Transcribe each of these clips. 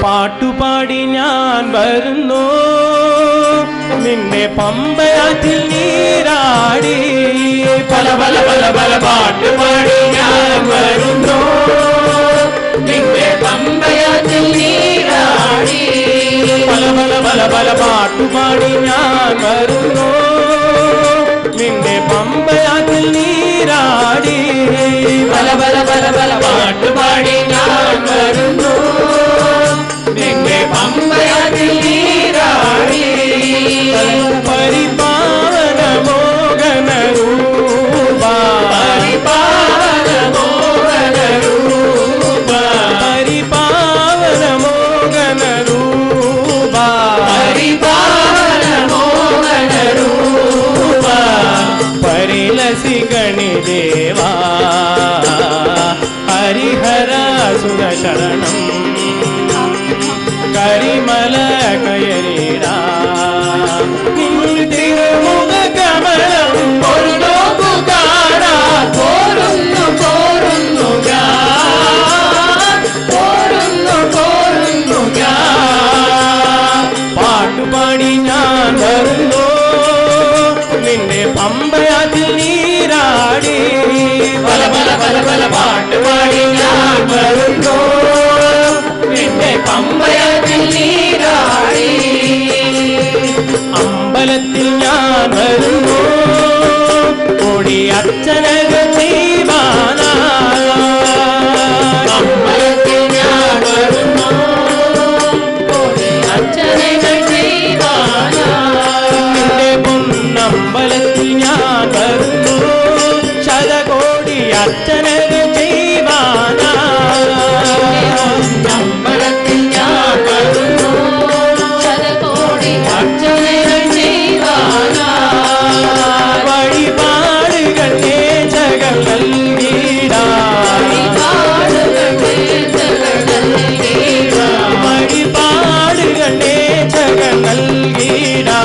പാട്ടുപാടി ഞാൻ വരുന്നു നിന്നെ പമ്പയാറ്റിൽ നീരാടി പല പല പല പല പാട്ടുപാടി ഞാൻ വരുന്നു നിന്നെ പമ്പയാറ്റിൽ നീരാടി പല പല പല പല പാട്ടുപാടി ഞാൻ വരുന്നു നിന്നെ പമ്പയാറ്റിൽ നീരാടി പല പല പല പല പാട്ടുപാടി ഞാൻ വരുന്നു നിന്നെ പമ്പയാറ്റിൽ നീരാടി പരിപാവന മോഹന രൂപ പരിപാവന മോഹന രൂപ പരിപാവന മോഹന രൂപ പരിപാവന മോഹന രൂപ പരിലസി ഗണിദേവാ ഹരിഹര സുര ശരണം കരിമല കയറിടാ തിരുമുഖ കമലം ഒരു നോക്കു കാണാ പോരുന്നു പോരുന്നു പോരുന്നു പോരുന്നു പാട്ടുപാടി ഞാൻ വരുന്നു നിന്നെ പമ്പയാറ്റിൽ നീരാടി പല പല പല പല പാട്ടുപാടി ഞാൻ വരുന്നു നിന്നെ പമ്പയാറ്റിൽ നീരാടി അമ്പലത്തിൽ ഞാൻ വരുന്നു കൊടി അർച്ചനകൾ ചെയ്യുവാനായി അമ്പലത്തിൽ ഞാൻ വരുന്നു കൊടി അർച്ചനകൾ ചെയ്യുവാനായി നിന്റെ പൊന്നമ്പലത്തിൽ ഞാൻ വരുന്നു ശതകോടി അർച്ചനകൾ ചെയ്യുവാനായി അമ്പലത്തിൽ ഞാൻ വരുന്നു ശതകോടി അർച്ചനകൾ ചെയ്യുവാനായി വഴിപാടുകൾ നേർച്ചകൾ നൽകിടാം വഴിപാടുകൾ നേർച്ചകൾ നൽകിടാം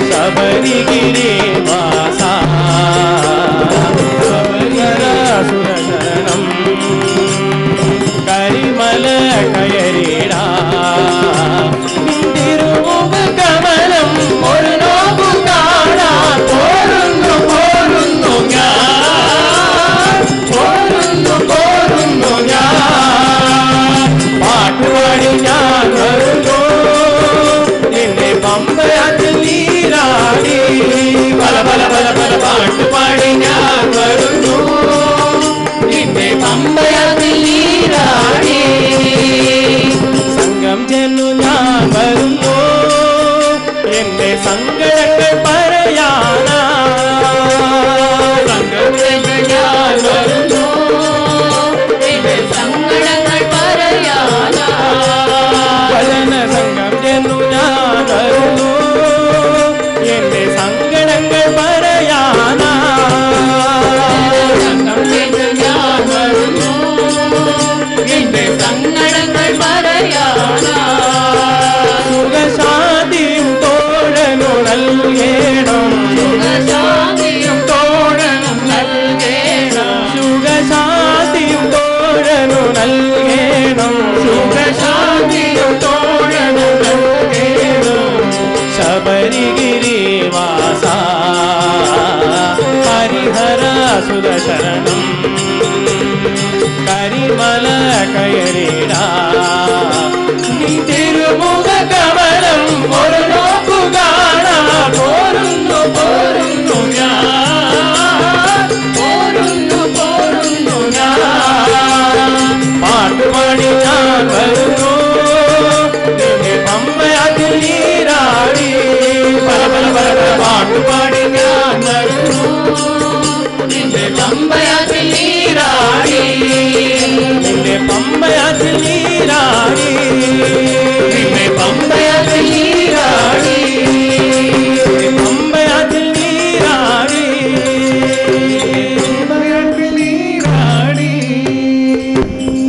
ശബരിഗിരി വാസ സുരശരണം കരിമല കയറിടാ തിരുമുഖ കമലം ഒരു നോക്കു കാണാ പോരുന്നു പോരുന്നു പോരുന്നു പോരുന്നു പാട്ടുപാടി ഞാൻ വരുന്നു നിന്നെ പമ്പയാറ്റിൽ നീരാടി പല പല പല പല പാട്ടുപാടി ഞാൻ വരുന്നു നിന്നെ പമ്പയാറ്റിൽ നീരാടി സംഘം ചെന്നു ഞാൻ വരുന്നു എന്റെ സങ്കടങ്ങൾ പറയാനാ സംഘം ചെന്നു ഞാൻ വരുന്നു എന്റെ സങ്കടങ്ങൾ പറയാനാ വചന സംഘം ചെന്നു ഞാൻ വരുന്നു എന്റെ സങ്കടങ്ങൾ പറയാനാ സംഘം ചെന്നു ഞാൻ വരുന്നു എന്റെ സങ്കടങ്ങൾ പറയാനാ സുഖശാന്തിയും തോഴനു നൽകേണം സുഖശാന്തിയും തോഴനും നൽകേണം സുഖശാന്തിയും തോഴനു നൽകേണം സുഖശാന്തിയും തോഴനു നൽകേണം ശബരിഗിരി വാസ ഹരിഹര സുര ശരണം കരിമല കയറിടാ തിരുമുഖ കമലം ഒരു നോക്കു കാണാ പോരുന്നു പോരുന്നു